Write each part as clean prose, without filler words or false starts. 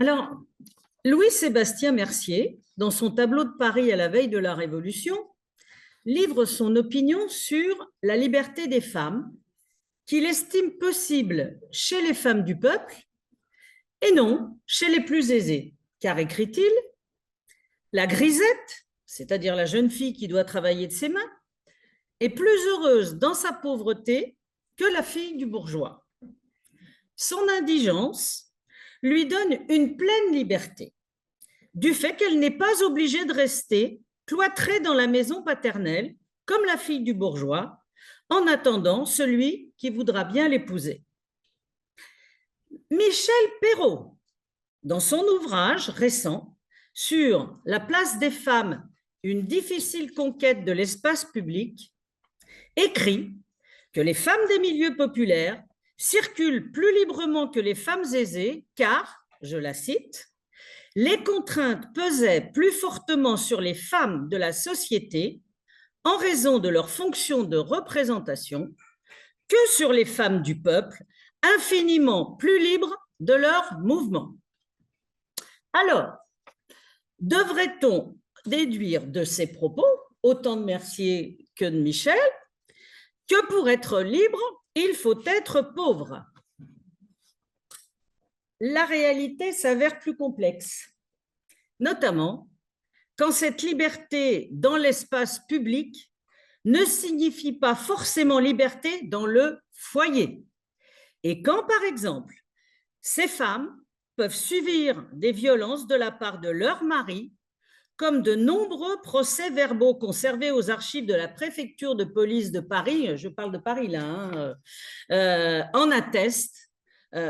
Alors, Louis-Sébastien Mercier, dans son tableau de Paris à la veille de la Révolution, livre son opinion sur la liberté des femmes, qu'il estime possible chez les femmes du peuple et non chez les plus aisées, car, écrit-il, la grisette, c'est-à-dire la jeune fille qui doit travailler de ses mains, est plus heureuse dans sa pauvreté que la fille du bourgeois. Son indigence lui donne une pleine liberté, du fait qu'elle n'est pas obligée de rester cloîtrée dans la maison paternelle, comme la fille du bourgeois, en attendant celui qui voudra bien l'épouser. Michel Perrault, dans son ouvrage récent sur la place des femmes, une difficile conquête de l'espace public, écrit que les femmes des milieux populaires circulent plus librement que les femmes aisées car, je la cite, les contraintes pesaient plus fortement sur les femmes de la société en raison de leur fonction de représentation que sur les femmes du peuple, infiniment plus libres de leurs mouvements. Alors, devrait-on déduire de ces propos, autant de Mercier que de Michel, que pour être libre, il faut être pauvre? La réalité s'avère plus complexe, notamment quand cette liberté dans l'espace public ne signifie pas forcément liberté dans le foyer. Et quand, par exemple, ces femmes peuvent subir des violences de la part de leur mari, comme de nombreux procès-verbaux conservés aux archives de la préfecture de police de Paris, je parle de Paris là, en attestent,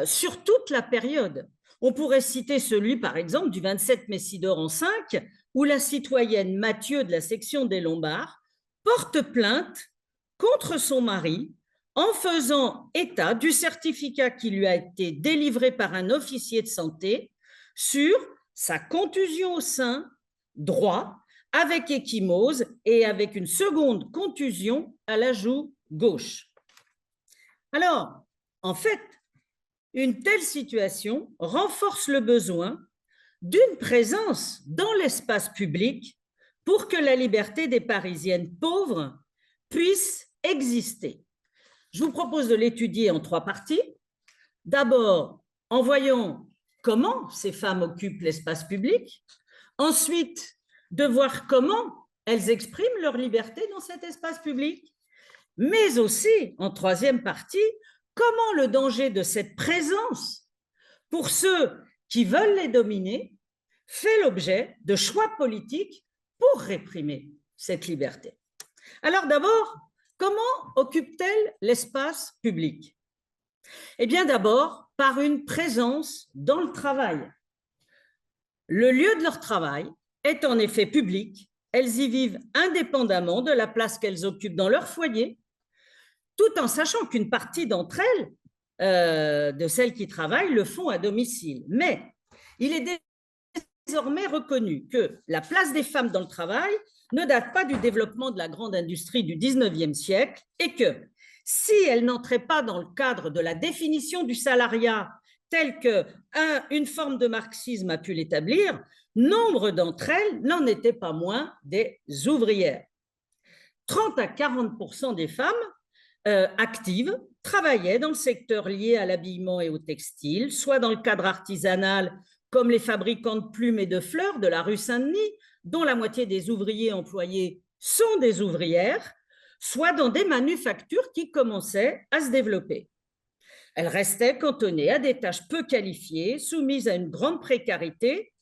sur toute la période. On pourrait citer celui, par exemple, du 27 Messidor en 5, où la citoyenne Mathieu de la section des Lombards porte plainte contre son mari en faisant état du certificat qui lui a été délivré par un officier de santé sur sa contusion au sein droit avec ecchymose et avec une seconde contusion à la joue gauche. Alors, en fait, une telle situation renforce le besoin d'une présence dans l'espace public pour que la liberté des Parisiennes pauvres puisse exister. Je vous propose de l'étudier en 3 parties. D'abord, en voyant comment ces femmes occupent l'espace public. Ensuite, de voir comment elles expriment leur liberté dans cet espace public. Mais aussi, en 3e partie, comment le danger de cette présence, pour ceux qui veulent les dominer, fait l'objet de choix politiques pour réprimer cette liberté. Alors d'abord, comment occupent-elles l'espace public? Eh bien d'abord, par une présence dans le travail. Le lieu de leur travail est en effet public, elles y vivent indépendamment de la place qu'elles occupent dans leur foyer, tout en sachant qu'une partie d'entre elles, de celles qui travaillent, le font à domicile. Mais il est désormais reconnu que la place des femmes dans le travail ne date pas du développement de la grande industrie du 19e siècle et que si elles n'entraient pas dans le cadre de la définition du salariat telle qu'une forme de marxisme a pu l'établir, nombre d'entre elles n'en étaient pas moins des ouvrières. 30 à 40% des femmes actives travaillaient dans le secteur lié à l'habillement et au textile, soit dans le cadre artisanal comme les fabricants de plumes et de fleurs de la rue Saint-Denis, dont la moitié des ouvriers employés sont des ouvrières, soit dans des manufactures qui commençaient à se développer. Elles restaient cantonnées à des tâches peu qualifiées, soumises à une grande précarité,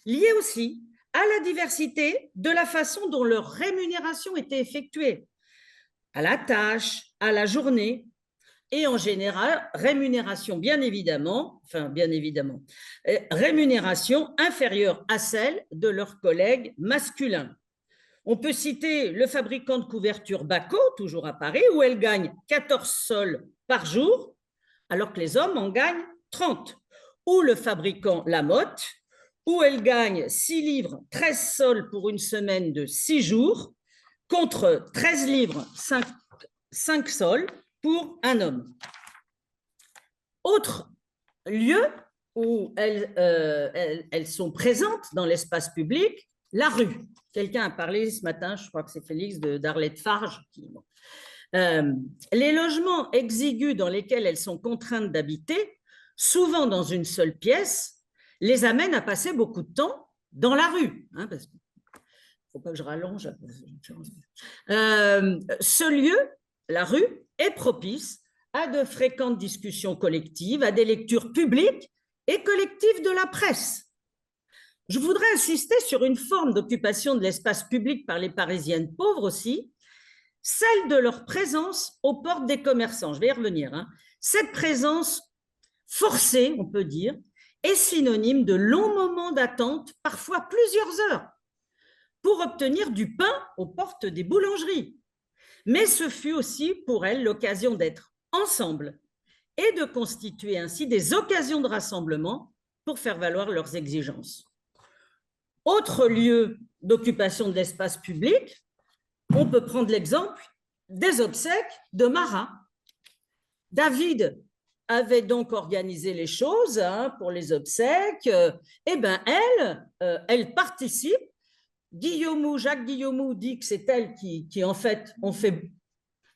liée aussi à la diversité de la façon dont leur rémunération était effectuée, à la tâche, à la journée, et en général, rémunération rémunération inférieure à celle de leurs collègues masculins. On peut citer le fabricant de couvertures Baco, toujours à Paris, où elle gagne 14 sols par jour, alors que les hommes en gagnent 30. Ou le fabricant Lamotte, où elle gagne 6 livres, 13 sols pour une semaine de 6 jours, contre 13 livres, 5 sols pour un homme. Autre lieu où elles sont présentes dans l'espace public, la rue. Quelqu'un a parlé ce matin, je crois que c'est Félix, d'Arlette Farge. Les logements exigus dans lesquels elles sont contraintes d'habiter, souvent dans une seule pièce, les amènent à passer beaucoup de temps dans la rue. Hein, parce qu'il ne faut pas que je rallonge. Ce lieu, la rue, est propice à de fréquentes discussions collectives, à des lectures publiques et collectives de la presse. Je voudrais insister sur une forme d'occupation de l'espace public par les Parisiennes pauvres aussi, celle de leur présence aux portes des commerçants. Je vais y revenir. Hein. Cette présence forcée, on peut dire, est synonyme de longs moments d'attente, parfois plusieurs heures, pour obtenir du pain aux portes des boulangeries. Mais ce fut aussi pour elles l'occasion d'être ensemble et de constituer ainsi des occasions de rassemblement pour faire valoir leurs exigences. Autre lieu d'occupation de l'espace public, on peut prendre l'exemple des obsèques de Marat. David avait donc organisé les choses pour les obsèques. Eh bien, elle participe. Jacques Guillaumeau dit que c'est elle qui en fait, ont fait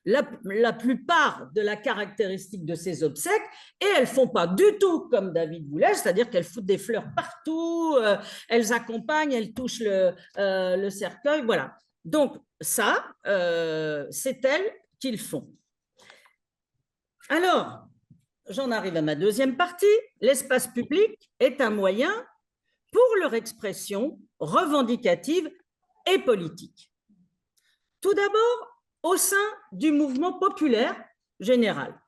la plupart de la caractéristique de ces obsèques, et elles ne font pas du tout comme David voulait, c'est-à-dire qu'elles foutent des fleurs partout, elles accompagnent, elles touchent le cercueil, voilà. Donc ça, c'est elles qui le font. Alors, j'en arrive à ma deuxième partie. L'espace public est un moyen pour leur expression revendicative et politique. Tout d'abord, au sein du mouvement populaire général.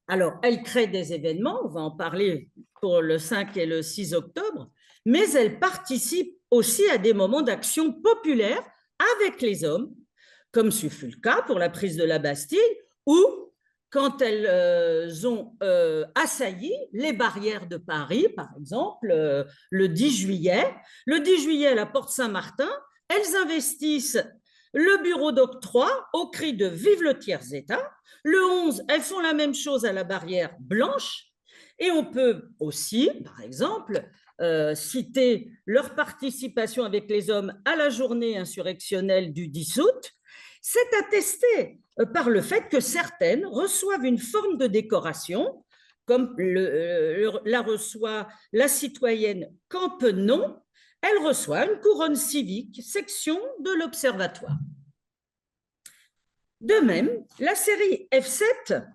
Alors, elle crée des événements, on va en parler pour le 5 et le 6 octobre, mais elle participe aussi à des moments d'action populaire avec les hommes, comme ce fut le cas pour la prise de la Bastille, ou quand elles ont assailli les barrières de Paris, par exemple, le 10 juillet. Le 10 juillet, à la Porte Saint-Martin, elles investissent le bureau d'octroi au cri de « Vive le tiers-État ». Le 11, elles font la même chose à la barrière blanche. Et on peut aussi, par exemple, citer leur participation avec les hommes à la journée insurrectionnelle du 10 août. C'est attesté par le fait que certaines reçoivent une forme de décoration, comme la reçoit la citoyenne Campenon. Elle reçoit une couronne civique, section de l'Observatoire. De même, la série F7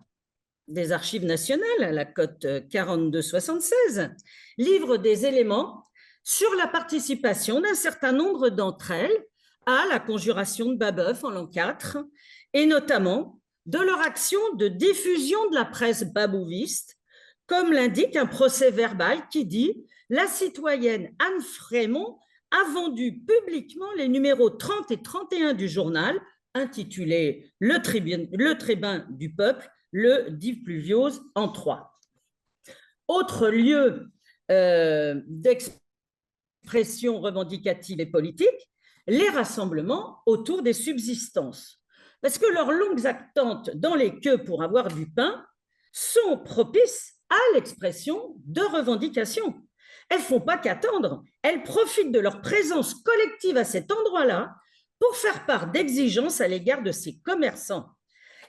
des Archives nationales, à la cote 4276, livre des éléments sur la participation d'un certain nombre d'entre elles à la conjuration de Babeuf en l'an 4, et notamment de leur action de diffusion de la presse babouviste, comme l'indique un procès-verbal qui dit « La citoyenne Anne Frémont a vendu publiquement les numéros 30 et 31 du journal, intitulé « Le tribun du peuple », le Div Pluviose en 3. Autre lieu d'expression revendicative et politique, les rassemblements autour des subsistances. Parce que leurs longues attentes dans les queues pour avoir du pain sont propices à l'expression de revendications. Elles ne font pas qu'attendre, elles profitent de leur présence collective à cet endroit-là pour faire part d'exigences à l'égard de ces commerçants.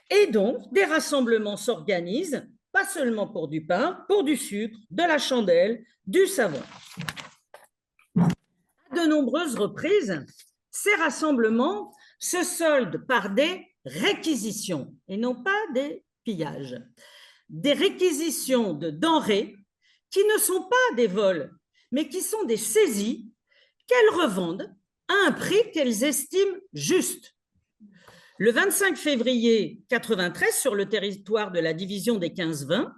Et donc, des rassemblements s'organisent, pas seulement pour du pain, pour du sucre, de la chandelle, du savon. À de nombreuses reprises, ces rassemblements se soldent par des réquisitions, et non pas des pillages. Des réquisitions de denrées qui ne sont pas des vols, mais qui sont des saisies qu'elles revendent à un prix qu'elles estiment juste. Le 25 février 1993, sur le territoire de la division des 15-20,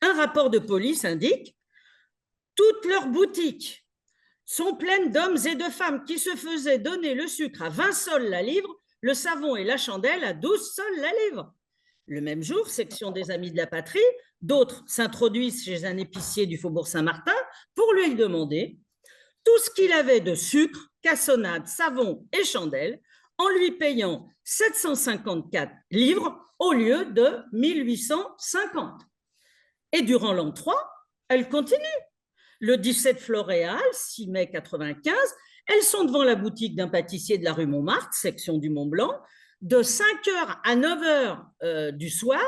un rapport de police indique « Toutes leurs boutiques sont pleines d'hommes et de femmes qui se faisaient donner le sucre à 20 sols la livre, le savon et la chandelle à 12 sols la livre. » Le même jour, section des Amis de la Patrie, d'autres s'introduisent chez un épicier du Faubourg Saint-Martin pour lui demander tout ce qu'il avait de sucre, cassonade, savon et chandelle, en lui payant 754 livres au lieu de 1850. Et durant l'an 3, elles continuent. Le 17 Floréal, 6 mai 95, elles sont devant la boutique d'un pâtissier de la rue Montmartre, section du Mont-Blanc, de 5h à 9h du soir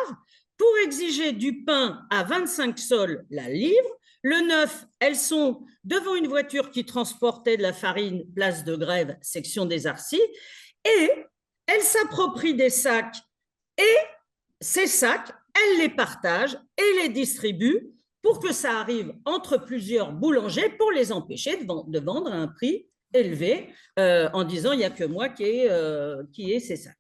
pour exiger du pain à 25 sols la livre. Le 9, elles sont devant une voiture qui transportait de la farine, place de Grève, section des Arcis, et elles s'approprient des sacs et ces sacs, elles les partagent et les distribuent pour que ça arrive entre plusieurs boulangers pour les empêcher de vendre à un prix élevé en disant il n'y a que moi qui ai ces sacs.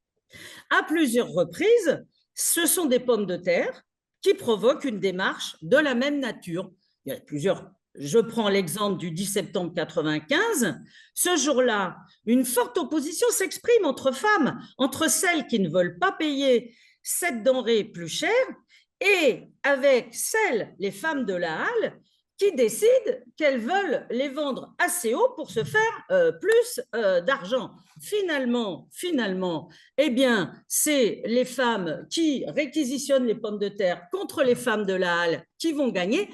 À plusieurs reprises, ce sont des pommes de terre qui provoquent une démarche de la même nature. Il y a plusieurs. Je prends l'exemple du 10 septembre 95. Ce jour-là, une forte opposition s'exprime entre femmes, entre celles qui ne veulent pas payer cette denrée plus chère et avec celles, les femmes de la halle, qui décident qu'elles veulent les vendre assez haut pour se faire plus d'argent. Finalement, eh bien, c'est les femmes qui réquisitionnent les pommes de terre contre les femmes de la halle qui vont gagner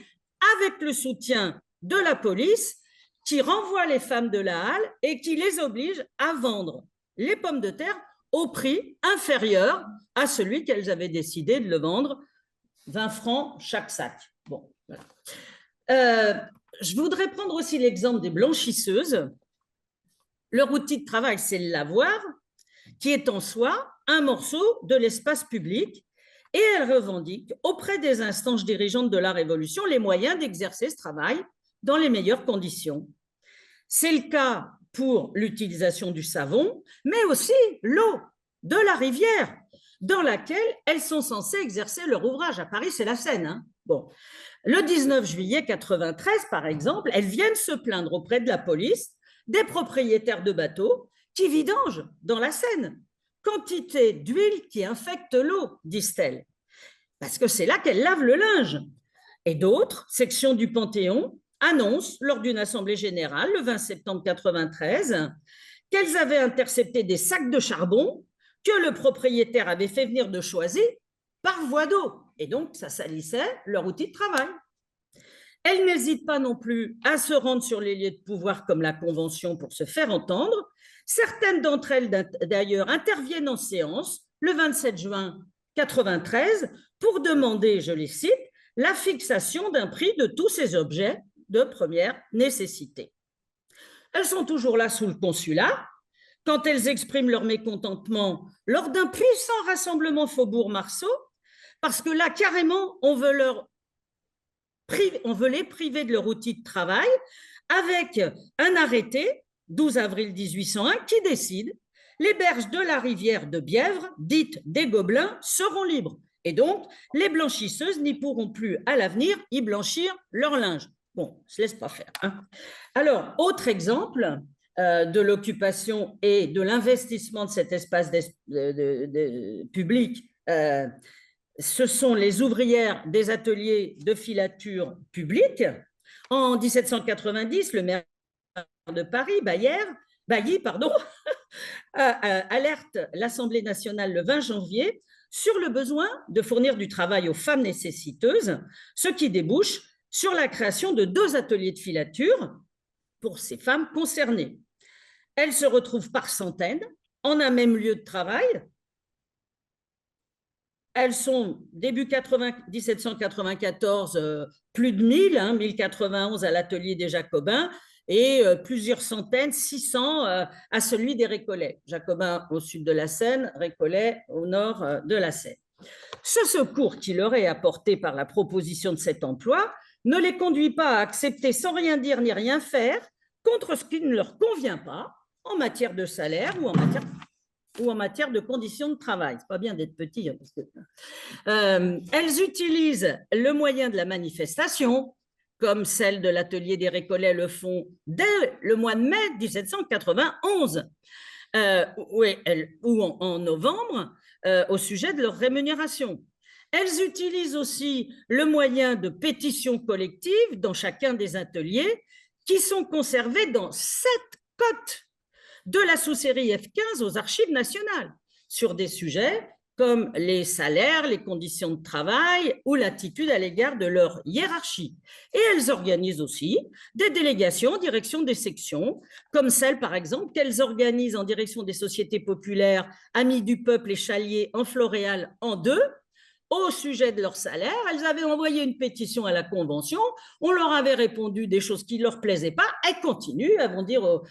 avec le soutien de la police qui renvoie les femmes de la halle et qui les oblige à vendre les pommes de terre au prix inférieur à celui qu'elles avaient décidé de le vendre, 20 francs chaque sac. Bon, voilà. Je voudrais prendre aussi l'exemple des blanchisseuses. Leur outil de travail, c'est le lavoir, qui est en soi un morceau de l'espace public, et elles revendiquent auprès des instances dirigeantes de la Révolution les moyens d'exercer ce travail dans les meilleures conditions. C'est le cas pour l'utilisation du savon, mais aussi l'eau de la rivière, dans laquelle elles sont censées exercer leur ouvrage. À Paris, c'est la Seine. Hein. Bon. Le 19 juillet 93, par exemple, elles viennent se plaindre auprès de la police des propriétaires de bateaux qui vidangent dans la Seine. Quantité d'huile qui infecte l'eau, disent-elles, parce que c'est là qu'elles lavent le linge. Et d'autres, sections du Panthéon, annoncent lors d'une assemblée générale, le 20 septembre 93, qu'elles avaient intercepté des sacs de charbon que le propriétaire avait fait venir de Choisy par voie d'eau. Et donc, ça salissait leur outil de travail. Elles n'hésitent pas non plus à se rendre sur les lieux de pouvoir comme la Convention pour se faire entendre. Certaines d'entre elles, d'ailleurs, interviennent en séance le 27 juin 93 pour demander, je les cite, la fixation d'un prix de tous ces objets de première nécessité. Elles sont toujours là sous le consulat quand elles expriment leur mécontentement lors d'un puissant rassemblement Faubourg Marceau, parce que là, carrément, on veut les priver de leur outil de travail avec un arrêté, 12 avril 1801, qui décide les berges de la rivière de Bièvre, dites des Gobelins, seront libres. Et donc, les blanchisseuses n'y pourront plus à l'avenir y blanchir leur linge. Bon, on ne se laisse pas faire. Hein. Alors, autre exemple de l'occupation et de l'investissement de cet espace public, ce sont les ouvrières des ateliers de filature publique. En 1790, le maire de Paris, Bailly, alerte l'Assemblée nationale le 20 janvier sur le besoin de fournir du travail aux femmes nécessiteuses, ce qui débouche sur la création de 2 ateliers de filature pour ces femmes concernées. Elles se retrouvent par centaines en un même lieu de travail. Elles sont, début 1794, plus de 1000, 1091 à l'atelier des Jacobins et plusieurs centaines, 600 à celui des Récollets. Jacobins au sud de la Seine, Récollets au nord de la Seine. Ce secours qui leur est apporté par la proposition de cet emploi ne les conduit pas à accepter sans rien dire ni rien faire contre ce qui ne leur convient pas en matière de salaire ou en matière de conditions de travail. C'est pas bien d'être petit. Parce que, elles utilisent le moyen de la manifestation, comme celle de l'atelier des Récollets le font dès le mois de mai 1791, ou en novembre, au sujet de leur rémunération. Elles utilisent aussi le moyen de pétitions collectives dans chacun des ateliers qui sont conservés dans 7 cotes de la sous-série F15 aux archives nationales sur des sujets comme les salaires, les conditions de travail ou l'attitude à l'égard de leur hiérarchie. Et elles organisent aussi des délégations en direction des sections, comme celle, par exemple, qu'elles organisent en direction des sociétés populaires, Amis du peuple et Chalier en Floréal en deux, au sujet de leur salaire. Elles avaient envoyé une pétition à la Convention, on leur avait répondu des choses qui ne leur plaisaient pas, elles continuent, elles vont dire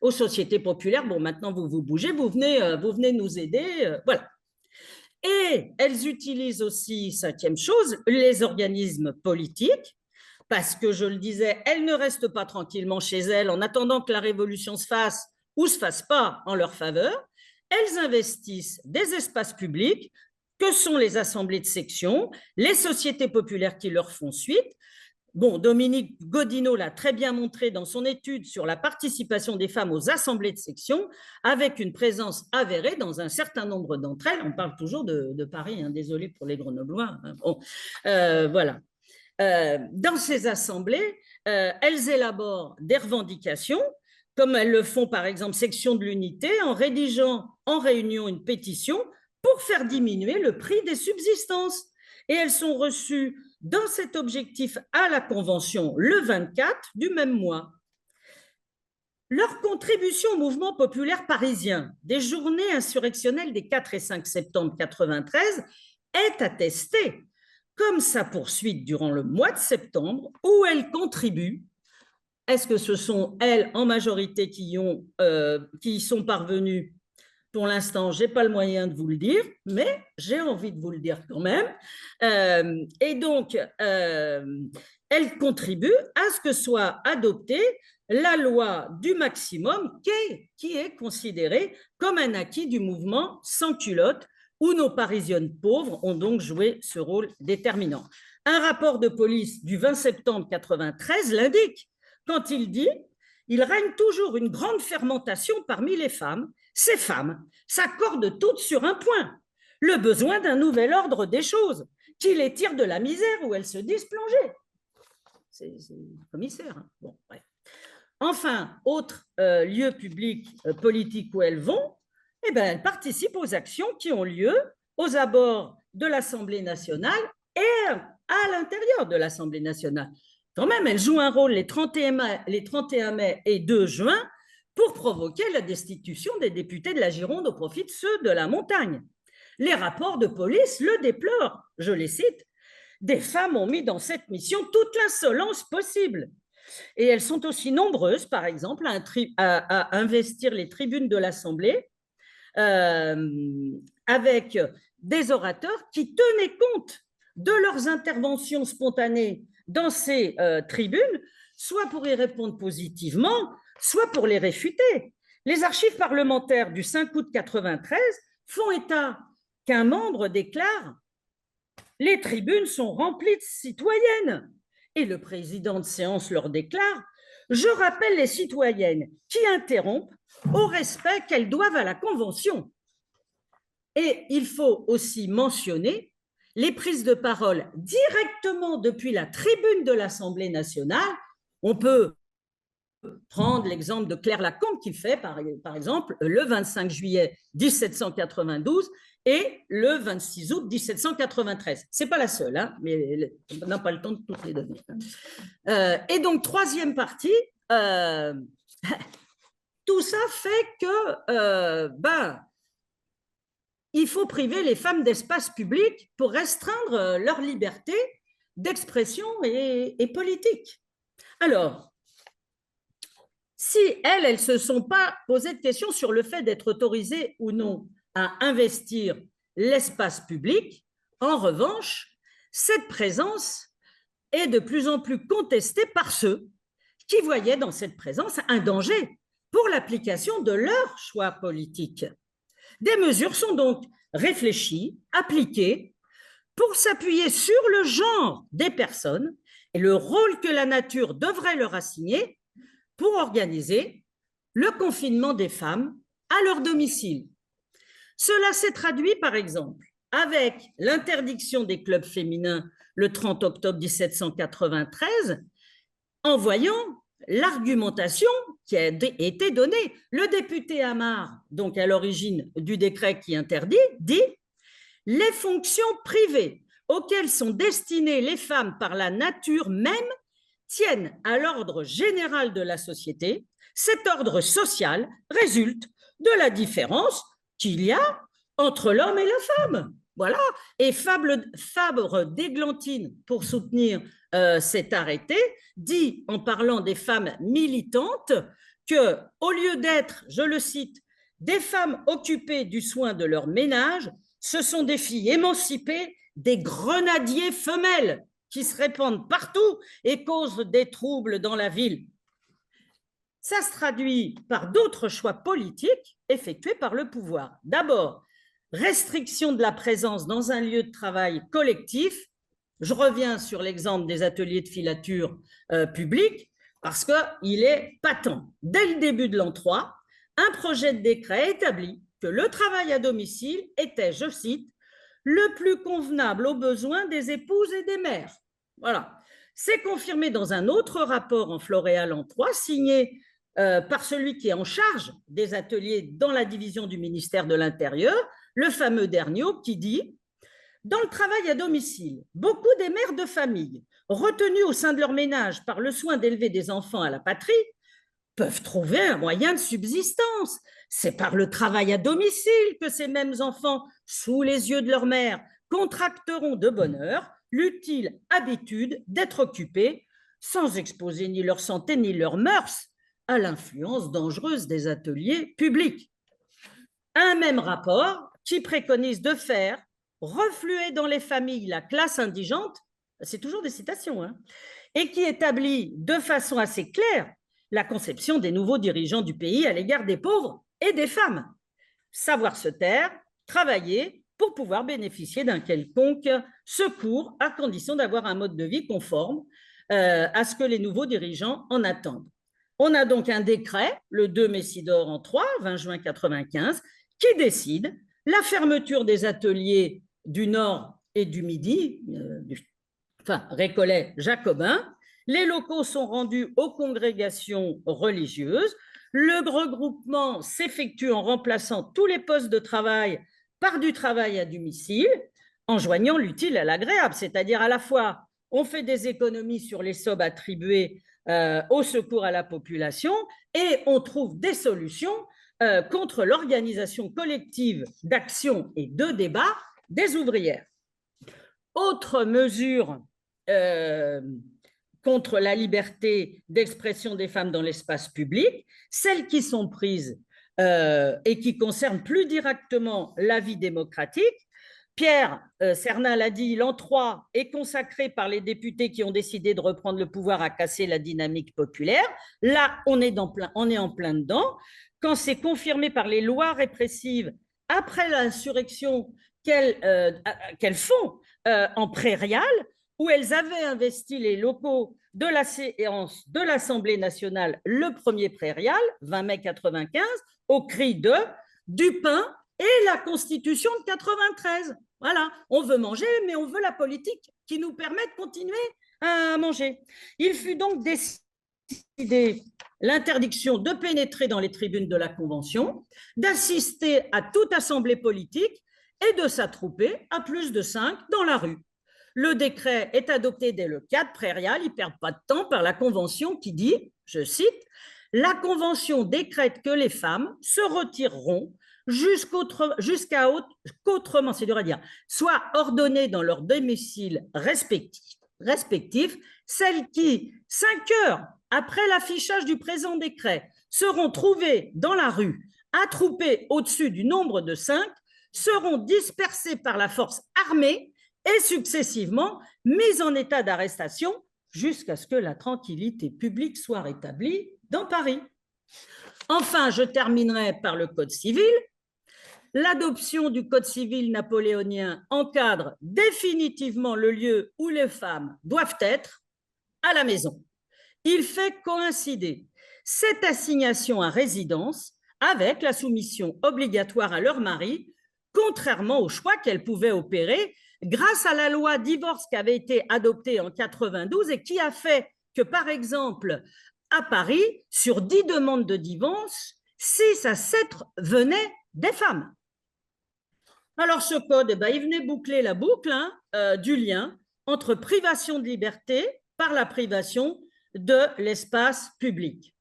aux sociétés populaires, bon, maintenant vous vous bougez, vous venez nous aider, voilà. Et elles utilisent aussi, cinquième chose, les organismes politiques, parce que, je le disais, elles ne restent pas tranquillement chez elles en attendant que la révolution se fasse ou se fasse pas en leur faveur. Elles investissent des espaces publics que sont les assemblées de section, les sociétés populaires qui leur font suite. Bon, Dominique Godino l'a très bien montré dans son étude sur la participation des femmes aux assemblées de section, avec une présence avérée dans un certain nombre d'entre elles. On parle toujours de Paris, hein, désolé pour les Grenoblois. Hein. Bon, voilà. Dans ces assemblées, elles élaborent des revendications, comme elles le font par exemple section de l'unité, en rédigeant en réunion une pétition pour faire diminuer le prix des subsistances. Et elles sont reçues dans cet objectif à la Convention le 24 du même mois. Leur contribution au mouvement populaire parisien des journées insurrectionnelles des 4 et 5 septembre 1993 est attestée, comme sa poursuite durant le mois de septembre, où elles contribuent. Est-ce que ce sont elles en majorité qui y sont parvenues? Pour l'instant, je n'ai pas le moyen de vous le dire, mais j'ai envie de vous le dire quand même. Et donc, elles contribuent à ce que soit adoptée la loi du maximum qui est considérée comme un acquis du mouvement sans culotte, où nos Parisiennes pauvres ont donc joué ce rôle déterminant. Un rapport de police du 20 septembre 1993 l'indique quand il dit « Il règne toujours une grande fermentation parmi les femmes. Ces femmes s'accordent toutes sur un point, le besoin d'un nouvel ordre des choses, qui les tire de la misère où elles se disent plongées. » C'est le commissaire. Hein. Bon, bref. Enfin, autre lieu public politique où elles vont, eh bien, elles participent aux actions qui ont lieu aux abords de l'Assemblée nationale et à l'intérieur de l'Assemblée nationale. Quand même, elles jouent un rôle les 31 mai et 2 juin pour provoquer la destitution des députés de la Gironde au profit de ceux de la montagne. Les rapports de police le déplorent, je les cite. Des femmes ont mis dans cette mission toute l'insolence possible. Et elles sont aussi nombreuses, par exemple, à investir les tribunes de l'Assemblée avec des orateurs qui tenaient compte de leurs interventions spontanées dans ces tribunes, soit pour y répondre positivement, soit pour les réfuter. Les archives parlementaires du 5 août 1993 font état qu'un membre déclare « Les tribunes sont remplies de citoyennes ». Et le président de séance leur déclare « Je rappelle les citoyennes qui interrompent au respect qu'elles doivent à la Convention ». Et il faut aussi mentionner les prises de parole directement depuis la tribune de l'Assemblée nationale. On peut prendre l'exemple de Claire Lacombe qui fait, par exemple, le 25 juillet 1792 et le 26 août 1793. Ce n'est pas la seule, hein, mais on n'a pas le temps de toutes les donner. Et donc, troisième partie, tout ça fait que il faut priver les femmes d'espace public pour restreindre leur liberté d'expression et politique. Alors, si elles ne se sont pas posées de questions sur le fait d'être autorisées ou non à investir l'espace public, en revanche, cette présence est de plus en plus contestée par ceux qui voyaient dans cette présence un danger pour l'application de leur choix politique. Des mesures sont donc réfléchies, appliquées, pour s'appuyer sur le genre des personnes et le rôle que la nature devrait leur assigner pour organiser le confinement des femmes à leur domicile. Cela s'est traduit, par exemple, avec l'interdiction des clubs féminins le 30 octobre 1793, en voyant l'argumentation qui a été donnée. Le député Amar, donc à l'origine du décret qui interdit, dit « Les fonctions privées auxquelles sont destinées les femmes par la nature même tiennent à l'ordre général de la société. Cet ordre social résulte de la différence qu'il y a entre l'homme et la femme. » Voilà. Et Fabre d'Églantine, pour soutenir cet arrêté, dit, en parlant des femmes militantes, que, au lieu d'être, je le cite, des femmes occupées du soin de leur ménage, ce sont des filles émancipées, des grenadiers femelles qui se répandent partout et causent des troubles dans la ville. Ça se traduit par d'autres choix politiques effectués par le pouvoir. D'abord, restriction de la présence dans un lieu de travail collectif. Je reviens sur l'exemple des ateliers de filature publics parce qu'il est patent. Dès le début de l'an 3, un projet de décret établit que le travail à domicile était, je cite, le plus convenable aux besoins des épouses et des mères. Voilà. C'est confirmé dans un autre rapport en Floréal en 3, signé par celui qui est en charge des ateliers dans la division du ministère de l'Intérieur, le fameux Derniot, qui dit « Dans le travail à domicile, beaucoup des mères de famille, retenues au sein de leur ménage par le soin d'élever des enfants à la patrie, peuvent trouver un moyen de subsistance. C'est par le travail à domicile que ces mêmes enfants, sous les yeux de leur mère, contracteront de bonne heure l'utile habitude d'être occupés sans exposer ni leur santé ni leurs mœurs à l'influence dangereuse des ateliers publics. » Un même rapport qui préconise de faire refluer dans les familles la classe indigente, c'est toujours des citations, hein, et qui établit de façon assez claire la conception des nouveaux dirigeants du pays à l'égard des pauvres et des femmes. Savoir se taire, travailler pour pouvoir bénéficier d'un quelconque secours à condition d'avoir un mode de vie conforme à ce que les nouveaux dirigeants en attendent. On a donc un décret, le 2 Messidor en 3, 20 juin 1995, qui décide la fermeture des ateliers du Nord et du Midi, Récollet jacobin. Les locaux sont rendus aux congrégations religieuses. Le regroupement s'effectue en remplaçant tous les postes de travail par du travail à domicile, en joignant l'utile à l'agréable, c'est-à-dire à la fois on fait des économies sur les sommes attribuées au secours à la population et on trouve des solutions contre l'organisation collective d'action et de débat des ouvrières. Autre mesure contre la liberté d'expression des femmes dans l'espace public, celles qui sont prises et qui concernent plus directement la vie démocratique. Pierre Cernal a dit, l'an 3 est consacré par les députés qui ont décidé de reprendre le pouvoir à casser la dynamique populaire. Là, on est en plein dedans. Quand c'est confirmé par les lois répressives après l'insurrection qu'elles font en prairial, où elles avaient investi les locaux de la séance de l'Assemblée nationale le premier prairial, 20 mai 1995, au cri de « du pain » et la Constitution de 93. Voilà, on veut manger, mais on veut la politique qui nous permet de continuer à manger. Il fut donc décidé l'interdiction de pénétrer dans les tribunes de la Convention, d'assister à toute assemblée politique et de s'attrouper à plus de 5 dans la rue. Le décret est adopté dès le 4 prairial, il ne perd pas de temps, par la Convention qui dit, je cite, « La Convention décrète que les femmes se retireront jusqu'à qu'autrement, c'est dur à dire, soient ordonnées dans leur domicile respectif, celles qui, 5 heures après l'affichage du présent décret, seront trouvées dans la rue, attroupées au-dessus du nombre de 5, seront dispersées par la force armée et successivement mises en état d'arrestation jusqu'à ce que la tranquillité publique soit rétablie dans Paris. » Enfin, je terminerai par le Code civil. L'adoption du Code civil napoléonien encadre définitivement le lieu où les femmes doivent être, à la maison. Il fait coïncider cette assignation à résidence avec la soumission obligatoire à leur mari, contrairement au choix qu'elles pouvaient opérer grâce à la loi divorce qui avait été adoptée en 92 et qui a fait que, par exemple, à Paris, sur 10 demandes de divorce, 6 à 7 venaient des femmes. Alors, ce code, eh ben, il venait boucler la boucle du lien entre privation de liberté par la privation de l'espace public.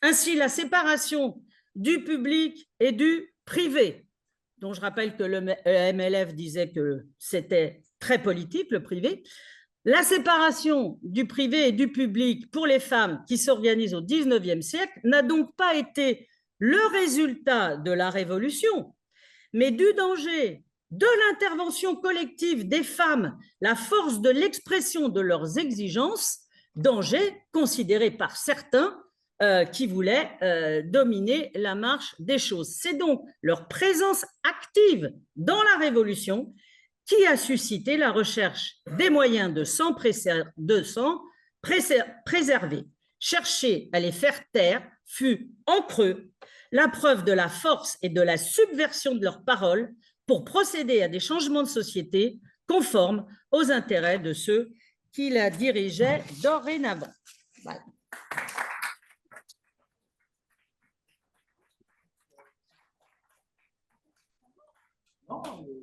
Ainsi, la séparation du public et du privé, dont je rappelle que le MLF disait que c'était très politique, le privé, la séparation du privé et du public pour les femmes qui s'organisent au XIXe siècle n'a donc pas été le résultat de la Révolution, mais du danger de l'intervention collective des femmes, la force de l'expression de leurs exigences, danger considéré par certains qui voulaient dominer la marche des choses. C'est donc leur présence active dans la Révolution qui a suscité la recherche des moyens de s'en préserver. Chercher à les faire taire fut en creux la preuve de la force et de la subversion de leurs paroles pour procéder à des changements de société conformes aux intérêts de ceux qui la dirigeaient dorénavant. Voilà.